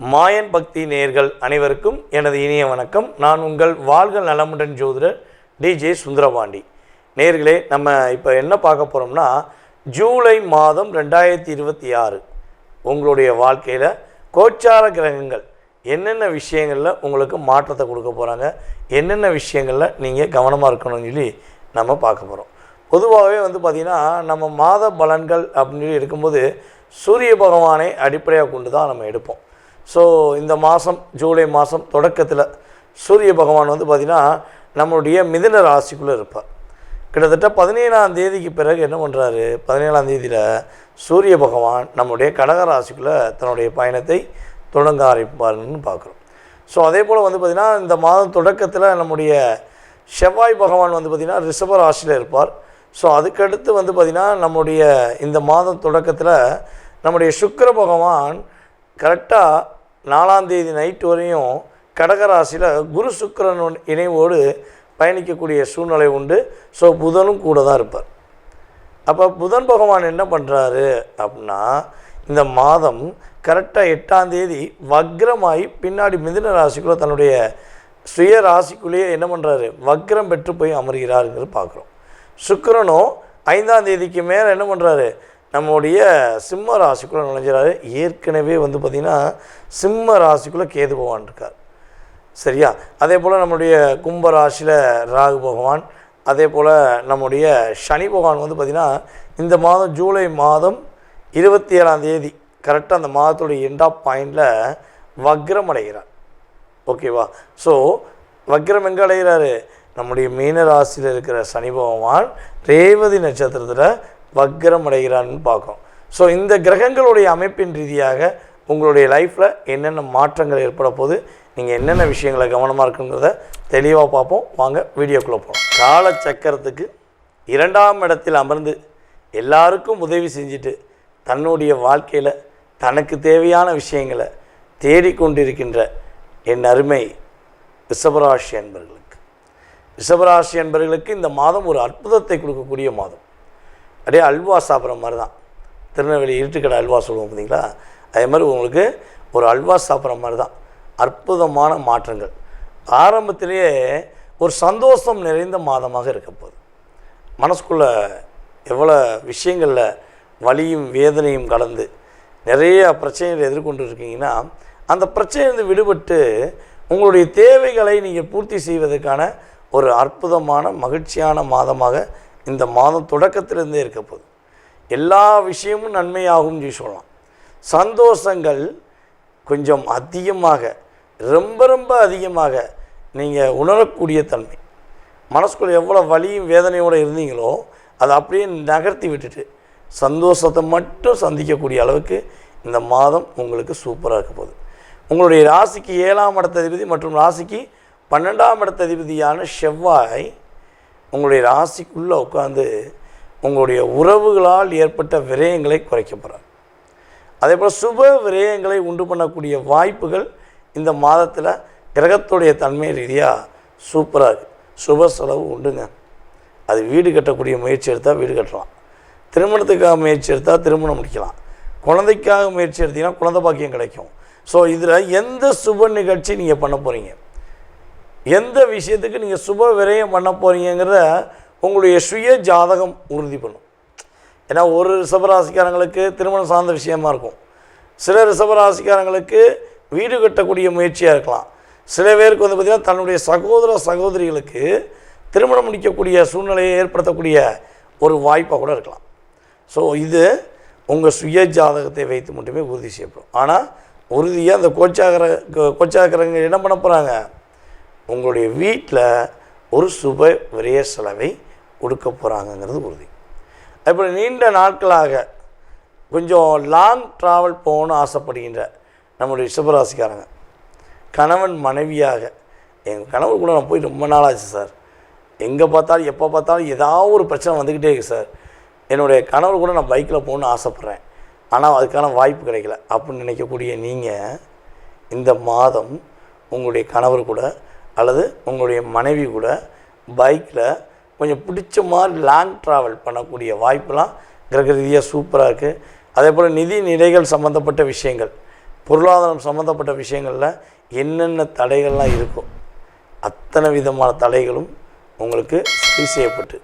மாயன் பக்தி நேயர்கள் அனைவருக்கும் எனது இனிய வணக்கம். நான் உங்கள் வாழ்க நலமுடன் ஜோதிடர் டிஜே சுந்தரபாண்டி. நேயர்களே, நம்ம இப்போ என்ன பார்க்க போகிறோம்னா, ஜூலை மாதம் 2026 உங்களுடைய வாழ்க்கையில் கோச்சார கிரகங்கள் என்னென்ன விஷயங்களில் உங்களுக்கு மாற்றத்தை கொடுக்க போகிறாங்க, என்னென்ன விஷயங்களில் நீங்கள் கவனமாக இருக்கணும்னு சொல்லி நம்ம பார்க்க போகிறோம். பொதுவாகவே பார்த்திங்கன்னா, நம்ம மாத பலன்கள் அப்படின்னு சொல்லி எடுக்கும்போது சூரிய பகவானை அடிப்படையாக கொண்டு தான் நம்ம எடுப்போம். ஸோ இந்த மாதம் ஜூலை மாதம் தொடக்கத்தில் சூரிய பகவான் பார்த்திங்கன்னா நம்மளுடைய மிதுன ராசிக்குள்ளே இருப்பார். கிட்டத்தட்ட 17ஆம் தேதிக்கு பிறகு என்ன பண்ணுறாரு, 17ஆம் தேதியில் சூரிய பகவான் நம்முடைய கடக ராசிக்குள்ளே தன்னுடைய பயணத்தை தொடங்க ஆரம்பிப்பார்னு பார்க்குறோம். ஸோ அதே போல் பார்த்திங்கன்னா இந்த மாதம் தொடக்கத்தில் நம்முடைய செவ்வாய் பகவான் பார்த்திங்கன்னா ரிஷப ராசியில் இருப்பார். ஸோ அதுக்கடுத்து பார்த்திங்கன்னா நம்முடைய இந்த மாதம் தொடக்கத்தில் நம்முடைய சுக்கிர பகவான் கரெக்டாக 4ஆம் தேதி நைட்டு வரையும் கடகராசியில் குரு சுக்கிரன் இணைவோடு பயணிக்கக்கூடிய சூழ்நிலை உண்டு. ஸோ புதனும் கூட தான் இருப்பார். அப்போ புதன் பகவான் என்ன பண்ணுறாரு அப்படின்னா, இந்த மாதம் கரெக்டாக 8ஆம் தேதி வக்ரமாகி பின்னாடி மிதுன ராசிக்குள்ளே தன்னுடைய சுய ராசிக்குள்ளேயே என்ன பண்ணுறாரு, வக்ரம் பெற்று போய் அமர்கிறாருங்கிறது பார்க்குறோம். சுக்கிரனும் 5ஆம் தேதிக்கு மேலே என்ன பண்ணுறாரு, நம்முடைய சிம்ம ராசிக்குள்ளே நுழைஞ்சிறாரு. ஏற்கனவே பார்த்திங்கன்னா சிம்ம ராசிக்குள்ளே கேது பகவான் இருக்கார். சரியா? அதே போல் நம்முடைய கும்ப ராசியில் ராகு பகவான், அதே போல் நம்முடைய சனி பகவான் பார்த்திங்கன்னா இந்த மாதம் ஜூலை மாதம் 27ஆம் தேதி கரெக்டாக அந்த மாதத்துடைய எண்ட் ஆஃப் பாயிண்டில் வக்ரம் அடைகிறார். ஓகேவா? ஸோ வக்ரம் எங்கே அடைகிறாரு, நம்முடைய மீன ராசியில் இருக்கிற சனி பகவான் ரேவதி நட்சத்திரத்தில் வக்ரம் அடைகிறான்னு பார்க்கும். ஸோ இந்த கிரகங்களுடைய அமைப்பின் ரீதியாக உங்களுடைய லைஃப்பில் என்னென்ன மாற்றங்கள் ஏற்பட போது, நீங்கள் என்னென்ன விஷயங்களை கவனமாக இருக்குங்கிறத தெளிவாக பார்ப்போம். வாங்க வீடியோக்குள்ளே போகலாம். காலச்சக்கரத்துக்கு 2ஆம் இடத்தில் அமர்ந்து எல்லாருக்கும் உதவி செஞ்சுட்டு தன்னுடைய வாழ்க்கையில் தனக்கு தேவையான விஷயங்களை தேடிக்கொண்டிருக்கின்ற என் அருமை ரிஷபராசி என்பர்களுக்கு இந்த மாதம் ஒரு அற்புதத்தை கொடுக்கக்கூடிய மாதம். அப்படியே அல்வா சாப்பிட்ற மாதிரி தான். திருநெல்வேலி இருட்டுக்கடை அல்வா சொல்லுவோம் பார்த்தீங்களா, அதே மாதிரி உங்களுக்கு ஒரு அல்வா சாப்பிட்ற மாதிரி தான். அற்புதமான மாற்றங்கள். ஆரம்பத்திலேயே ஒரு சந்தோஷம் நிறைந்த மாதமாக இருக்க போகுது. மனசுக்குள்ளே எவ்வளோ விஷயங்களில் வலியும் வேதனையும் கலந்து நிறைய பிரச்சனைகளை எதிர்கொண்டு இருக்கீங்கன்னா, அந்த பிரச்சனையிலிருந்து விடுபட்டு உங்களுடைய தேவைகளை நீங்கள் பூர்த்தி செய்வதற்கான ஒரு அற்புதமான மகிழ்ச்சியான மாதமாக இந்த மாதம் தொடக்கத்திலிருந்தே இருக்க போகுது. எல்லா விஷயமும் நன்மையாகும் சொல்லலாம். சந்தோஷங்கள் கொஞ்சம் அதிகமாக, ரொம்ப அதிகமாக நீங்கள் உணரக்கூடிய தன்மை. மனசுக்குள்ளே எவ்வளோ வலியும் வேதனையோடு இருந்தீங்களோ அதை அப்படியே நகர்த்தி விட்டுட்டு சந்தோஷத்தை மட்டும் சந்திக்கக்கூடிய அளவுக்கு இந்த மாதம் உங்களுக்கு சூப்பராக இருக்க போகுது. உங்களுடைய ராசிக்கு 7ஆம் இடத்ததிபதி மற்றும் ராசிக்கு 12ஆம் இடத்ததிபதியான செவ்வாய் உங்களுடைய ராசிக்குள்ளே உட்காந்து உங்களுடைய உறவுகளால் ஏற்பட்ட விரயங்களை குறைக்க போகிறார். அதே போல் சுப விரயங்களை உண்டு பண்ணக்கூடிய வாய்ப்புகள் இந்த மாதத்தில் கிரகத்துடைய தன்மை ரீதியாக சூப்பராக இருக்குது. சுப செலவு உண்டுங்க. அது வீடு கட்டக்கூடிய முயற்சி எடுத்தால் வீடு கட்டலாம், திருமணத்துக்காக முயற்சி எடுத்தால் திருமணம் முடிக்கலாம், குழந்தைக்காக முயற்சி எடுத்திங்கன்னா குழந்தை பாக்கியம் கிடைக்கும். ஸோ இதில் எந்த சுப நிகழ்ச்சி நீங்கள் பண்ண போகிறீங்க, எந்த விஷயத்துக்கு நீங்கள் சுப விரயம் பண்ண போகிறீங்கிறத உங்களுடைய சுய ஜாதகம் உறுதி பண்ணும். ஏன்னா ஒரு ரிஷபராசிக்காரங்களுக்கு திருமணம் சார்ந்த விஷயமா இருக்கும், சில ரிஷபராசிக்காரங்களுக்கு வீடு கட்டக்கூடிய முயற்சியாக இருக்கலாம், சில பேருக்கு பார்த்திங்கன்னா தன்னுடைய சகோதரிகளுக்கு திருமணம் முடிக்கக்கூடிய சூழ்நிலையை ஏற்படுத்தக்கூடிய ஒரு வாய்ப்பாக கூட இருக்கலாம். ஸோ இது உங்கள் சுய ஜாதகத்தை வைத்து மட்டுமே உறுதி செய்யப்படும். ஆனால் உறுதியாக அந்த கோச்சாகரங்க என்ன பண்ண போகிறாங்க, உங்களுடைய வீட்டில் ஒரு சுப விரய செலவை கொடுக்க போகிறாங்கங்கிறது உறுதி. அப்படி நீண்ட நாட்களாக கொஞ்சம் லாங் ட்ராவல் போகணும்னு ஆசைப்படுகின்ற நம்முடைய ரிஷபராசிக்காரங்க, கணவன் மனைவியாக, எங்கள் கணவர் கூட நான் போய் ரொம்ப நாள் ஆச்சு சார், எங்கே பார்த்தாலும் எப்போ பார்த்தாலும் ஏதாவது ஒரு பிரச்சனை வந்துக்கிட்டே இருக்குது சார், என்னுடைய கணவர் கூட நான் பைக்கில் போகணுன்னு ஆசைப்பட்றேன், ஆனால் அதுக்கான வாய்ப்பு கிடைக்கல அப்படின்னு நினைக்கக்கூடிய நீங்கள் இந்த மாதம் உங்களுடைய கணவர் கூட அல்லது உங்களுடைய மனைவி கூட பைக்கில் கொஞ்சம் பிடிச்ச மாதிரி லாங் ட்ராவல் பண்ணக்கூடிய வாய்ப்பெலாம் கிரக ரீதியாக சூப்பராக இருக்குது. அதே போல் நிதி நிலைகள் சம்மந்தப்பட்ட விஷயங்கள், பொருளாதாரம் சம்மந்தப்பட்ட விஷயங்களில் என்னென்ன தடைகள்லாம் இருக்கோ அத்தனை விதமான தடைகளும் உங்களுக்கு சரி செய்யப்பட்டு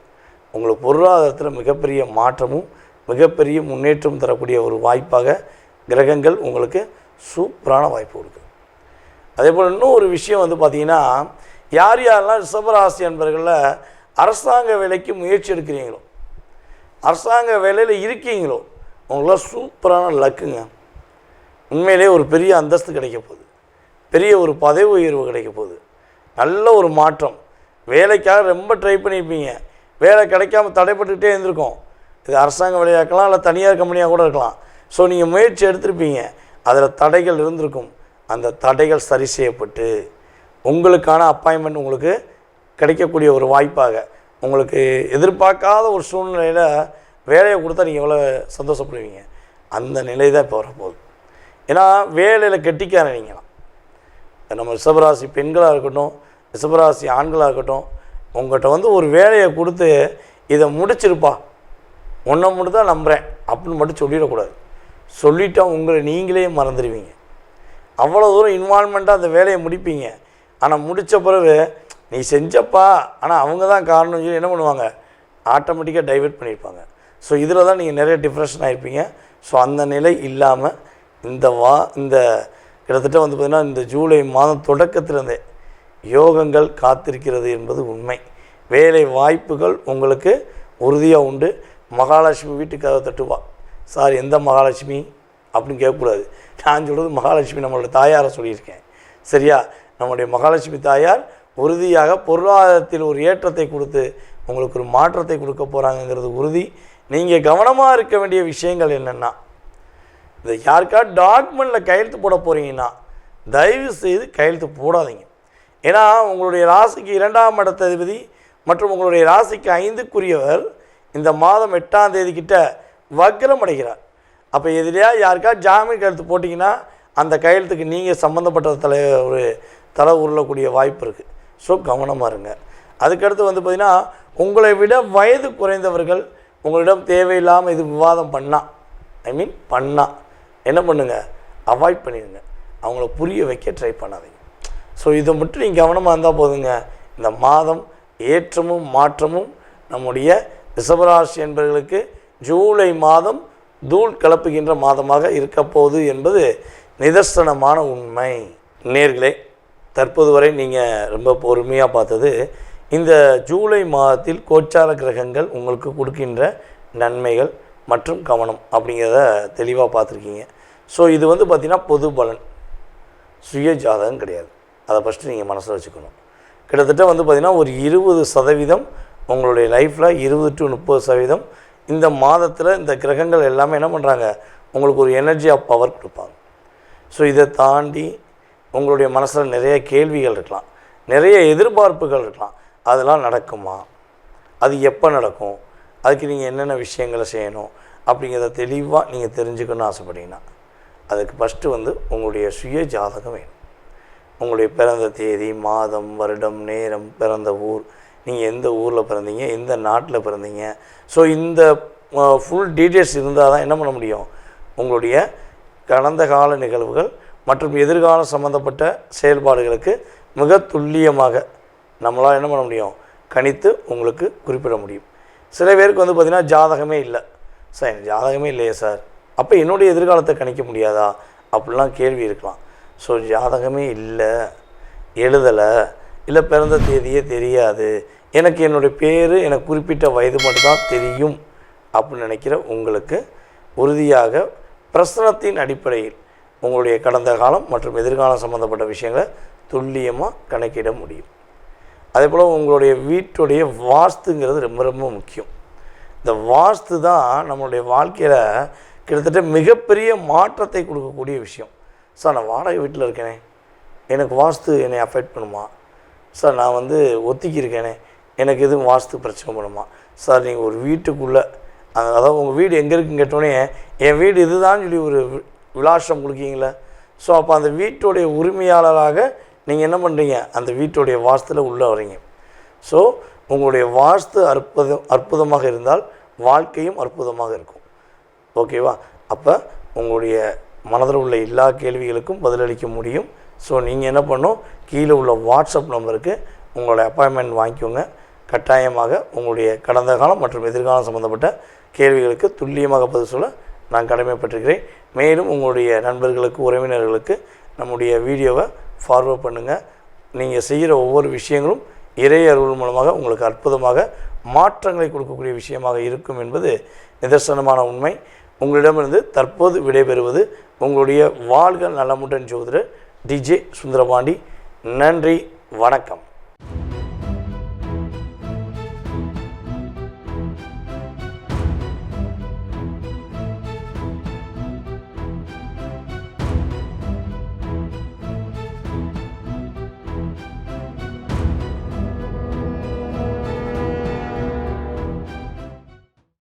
உங்களுக்கு பொருளாதாரத்தில் மிகப்பெரிய மாற்றமும் மிகப்பெரிய முன்னேற்றம் தரக்கூடிய ஒரு வாய்ப்பாக கிரகங்கள் உங்களுக்கு சூப்பரான வாய்ப்பு கொடுக்குது. அதே போல் இன்னும் ஒரு விஷயம் வந்து பார்த்திங்கன்னா, யார் யாரெல்லாம் ரிஷபராசி என்பர்களில் அரசாங்க வேலைக்கு முயற்சி எடுக்கிறீங்களோ, அரசாங்க வேலையில் இருக்கீங்களோ, உங்களாம் சூப்பரான லக்குங்க. உண்மையிலே ஒரு பெரிய அந்தஸ்து கிடைக்க போகுது, பெரிய ஒரு பதவி உயர்வு கிடைக்க போகுது, நல்ல ஒரு மாற்றம். வேலைக்காக ரொம்ப ட்ரை பண்ணியிருப்பீங்க, வேலை கிடைக்காம தடைப்பட்டுக்கிட்டே இருந்திருக்கோம். இது அரசாங்க வேலையாக இருக்கலாம், இல்லை தனியார் கம்பெனியாக கூட இருக்கலாம். ஸோ நீங்கள் முயற்சி எடுத்திருப்பீங்க, அதில் தடைகள் இருந்திருக்கும். அந்த தடைகள் சரி செய்யப்பட்டு உங்களுக்கான அப்பாயின்மெண்ட் உங்களுக்கு கிடைக்கக்கூடிய ஒரு வாய்ப்பாக, உங்களுக்கு எதிர்பார்க்காத ஒரு சூழ்நிலையில் வேலையை கொடுத்தா நீங்கள் எவ்வளோ சந்தோஷப்படுவீங்க, அந்த நிலை தான் இப்போ வரப்போகுது. ஏன்னா வேலையில் கெட்டிக்கார நீங்களாம். நம்ம ரிஷபராசி பெண்களாக இருக்கட்டும், ரிஷபராசி ஆண்களாக இருக்கட்டும், உங்கள்கிட்ட வந்து ஒரு வேலையை கொடுத்து இதை முடிச்சிருப்பா, ஒன்றை மட்டும் தான் நம்புகிறேன் அப்படின்னு மட்டும் சொல்லிடக்கூடாது. சொல்லிட்டா உங்களை நீங்களே மறந்துடுவீங்க. அவ்வளோ தூரம் இன்வால்மெண்ட்டாக அந்த வேலையை முடிப்பீங்க. ஆனால் முடித்த பிறகு நீ செஞ்சப்பா, ஆனால் அவங்க தான் காரணம்னு சொல்லி என்ன பண்ணுவாங்க, ஆட்டோமேட்டிக்காக டைவெர்ட் பண்ணியிருப்பாங்க. ஸோ இதில் தான் நீங்கள் நிறைய டிப்ரெஷன் ஆகிருப்பீங்க. ஸோ அந்த நிலை இல்லாமல் இந்த கிட்டத்தட்ட வந்து பார்த்திங்கன்னா இந்த ஜூலை மாதம் தொடக்கத்திலேருந்தே யோகங்கள் காத்திருக்கிறது என்பது உண்மை. வேலை வாய்ப்புகள் உங்களுக்கு உறுதியாக உண்டு. மகாலட்சுமி வீட்டுக்காக தட்டுவா. சார் எந்த மகாலட்சுமி அப்படின்னு கேட்கக்கூடாது. நான் சொல்கிறது மகாலட்சுமி நம்மளோட தாயாரை சொல்லியிருக்கேன், சரியா? நம்முடைய மகாலட்சுமி தாயார் உறுதியாக பொருளாதாரத்தில் ஒரு ஏற்றத்தை கொடுத்து உங்களுக்கு ஒரு மாற்றத்தை கொடுக்க போகிறாங்கங்கிறது உறுதி. நீங்கள் கவனமாக இருக்க வேண்டிய விஷயங்கள் என்னென்னா, இந்த யாருக்காவது டாக்குமெண்ட்டில் கையெழுத்து போட போகிறீங்கன்னா தயவு செய்து கையெழுத்து போடாதீங்க. ஏன்னா உங்களுடைய ராசிக்கு 2ஆம் இடத்ததிபதி மற்றும் உங்களுடைய ராசிக்கு 5க்குரியவர் இந்த மாதம் 8ஆம் தேதிக்கிட்ட வக்ரம் அடைகிறார். அப்போ எதிரியா யாருக்காவது ஜாமீன் கையெழுத்து போட்டிங்கன்னா அந்த கையெழுத்துக்கு நீங்கள் சம்மந்தப்பட்ட ஒரு தலை உருளக்கூடிய வாய்ப்பு இருக்குது. ஸோ கவனமாக இருங்க. அதுக்கடுத்து வந்து பார்த்திங்கன்னா, உங்களை விட வயது குறைந்தவர்கள் உங்களிடம் தேவையில்லாமல் இது விவாதம் பண்ணால் என்ன பண்ணுங்கள், அவாய்ட் பண்ணிடுங்க. அவங்கள புரிய வைக்க ட்ரை பண்ணாதீங்க. ஸோ இதை மட்டும் நீங்கள் கவனமாக இருந்தால் போதுங்க. இந்த மாதம் ஏற்றமும் மாற்றமும் நம்முடைய ரிஷபராசி என்பவர்களுக்கு ஜூலை மாதம் தூள் கலப்புகின்ற மாதமாக இருக்க போகுது என்பது நிதர்சனமான உண்மை. நேர்களே, தற்போது வரை நீங்கள் ரொம்ப பொறுமையாக பார்த்தது இந்த ஜூலை மாதத்தில் கோச்சார கிரகங்கள் உங்களுக்கு கொடுக்கின்ற நன்மைகள் மற்றும் கவனம் அப்படிங்கிறத தெளிவாக பார்த்துருக்கீங்க. ஸோ இது வந்து பார்த்திங்கன்னா பொது பலன், சுய ஜாதகம் கிடையாது. அதை ஃபஸ்ட்டு நீங்கள் மனசில் வச்சுக்கணும். கிட்டத்தட்ட வந்து பார்த்திங்கன்னா ஒரு 20% உங்களுடைய லைஃப்பில் 20 to 30% இந்த மாதத்தில் இந்த கிரகங்கள் எல்லாமே என்ன பண்ணுறாங்க, உங்களுக்கு ஒரு எனர்ஜி ஆஃப் பவர் கொடுப்பாங்க. ஸோ இதை தாண்டி உங்களுடைய மனசில் நிறைய கேள்விகள் இருக்கலாம், நிறைய எதிர்பார்ப்புகள் இருக்கலாம். அதெல்லாம் நடக்குமா, அது எப்போ நடக்கும், அதுக்கு நீங்கள் என்னென்ன விஷயங்களை செய்யணும் அப்படிங்கிறத தெளிவாக நீங்கள் தெரிஞ்சுக்கணும்னு ஆசைப்பட்டீங்கன்னா அதுக்கு ஃபஸ்ட்டு வந்து உங்களுடைய சுய ஜாதகம் வேணும். உங்களுடைய பிறந்த தேதி, மாதம், வருடம், நேரம், பிறந்த ஊர், நீங்கள் எந்த ஊரில் பிறந்தீங்க, எந்த நாட்டில் பிறந்தீங்க. ஸோ இந்த ஃபுல் டீட்டெயில்ஸ் இருந்தால் தான் என்ன பண்ண முடியும், உங்களுடைய கடந்த கால நிகழ்வுகள் மற்றும் எதிர்கால சம்மந்தப்பட்ட செயல்பாடுகளுக்கு மிக துல்லியமாக நம்மளால் என்ன பண்ண முடியும், கணித்து உங்களுக்கு குறிப்பிட முடியும். சில பேருக்கு வந்து பார்த்திங்கன்னா ஜாதகமே இல்லை சார், எனக்கு ஜாதகமே இல்லையே சார், அப்போ என்னுடைய எதிர்காலத்தை கணிக்க முடியாதா அப்படிலாம் கேள்வி இருக்கலாம். ஸோ ஜாதகமே இல்லை, எழுதலை, இல்லை பிறந்த தேதியே தெரியாது, எனக்கு என்னுடைய பேர் எனக்கு குறிப்பிட்ட வயது மட்டும்தான் தெரியும் அப்படின்னு நினைக்கிற உங்களுக்கு உறுதியாக பிரசனத்தின் அடிப்படையில் உங்களுடைய கடந்த காலம் மற்றும் எதிர்காலம் சம்மந்தப்பட்ட விஷயங்களை துல்லியமாக கணக்கிட முடியும். அதே போல் உங்களுடைய வீட்டுடைய வாஸ்துங்கிறது ரொம்ப ரொம்ப முக்கியம். இந்த வாஸ்து தான் நம்மளுடைய வாழ்க்கையில் கிட்டத்தட்ட மிகப்பெரிய மாற்றத்தை கொடுக்கக்கூடிய விஷயம். சார் நான் வாடகை வீட்டில் இருக்கேனே, எனக்கு வாஸ்து என்னை அஃபெக்ட் பண்ணுமா? சார் நான் வந்து ஒத்திக்கி இருக்கேனே, எனக்கு எதுவும் வாஸ்து பிரச்சனை பண்ணுமா? சார் நீங்கள் ஒரு வீட்டுக்குள்ளே அதாவது உங்கள் வீடு எங்கே இருக்குன்னு கேட்டோடனே என் வீடு இதுதான் சொல்லி ஒரு விலாசம் கொடுக்கீங்களே. ஸோ அப்போ அந்த வீட்டுடைய உரிமையாளராக நீங்கள் என்ன பண்ணுறீங்க, அந்த வீட்டுடைய வாஸ்துவில் உள்ளே வரீங்க. ஸோ உங்களுடைய வாஸ்து அற்புதமாக இருந்தால் வாழ்க்கையும் அற்புதமாக இருக்கும். ஓகேவா? அப்போ உங்களுடைய மனதில் உள்ள எல்லா கேள்விகளுக்கும் பதிலளிக்க முடியும். ஸோ நீங்கள் என்ன பண்ணணும், கீழே உள்ள வாட்ஸ்அப் நம்பருக்கு உங்களுடைய அப்பாயின்மெண்ட் வாங்கிக்கோங்க. கட்டாயமாக உங்களுடைய கடந்த காலம் மற்றும் எதிர்காலம் சம்மந்தப்பட்ட கேள்விகளுக்கு துல்லியமாக பதில் சொல்ல நான் கடமைப்பட்டிருக்கிறேன். மேலும் உங்களுடைய நண்பர்களுக்கு, உறவினர்களுக்கு நம்முடைய வீடியோவை ஃபார்வர்ட் பண்ணுங்கள். நீங்கள் செய்கிற ஒவ்வொரு விஷயங்களும் இறை அருள் மூலமாக உங்களுக்கு அற்புதமாக மாற்றங்களை கொடுக்கக்கூடிய விஷயமாக இருக்கும் என்பது நிதர்சனமான உண்மை. உங்களிடமிருந்து தற்போது விடைபெறுவது உங்களுடைய வாழ்க நலமுடன் ஜோதிடர் DJ சுந்தரபாண்டி. நன்றி, வணக்கம்.